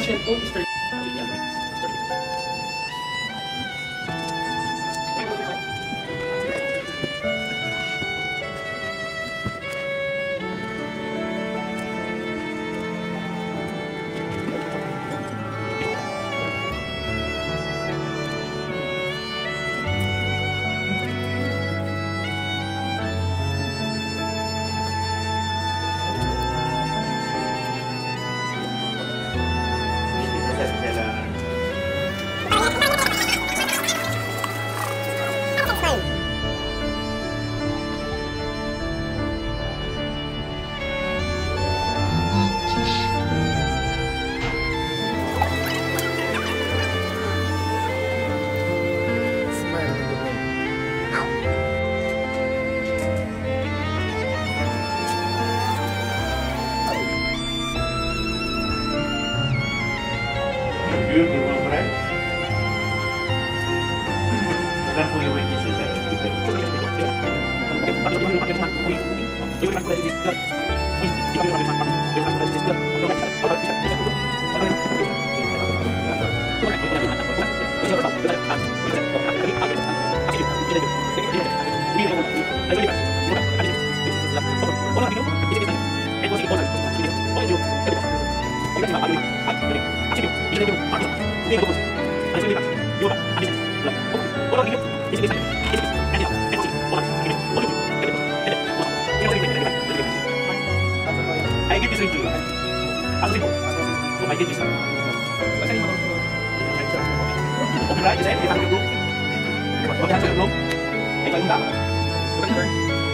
shell code, Mr. Beautiful, right? Ilan po yung witnesses sa I give this ring to you. As a symbol. So I give this ring. Okay, right? Is that it? Okay, hands on the rope. Take like that.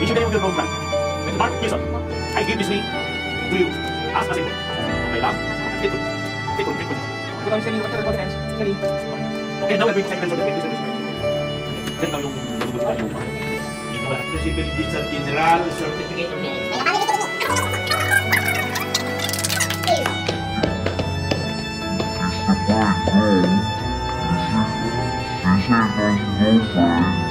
Issue the name of your rope, right? Mark Wilson. I give this ring to you. As a symbol. Okay, love. Take it. Take it. Take it. Okay, now we're going to second the case. Then now yung Resibility sa General Certificate of Merit. This is my girlfriend.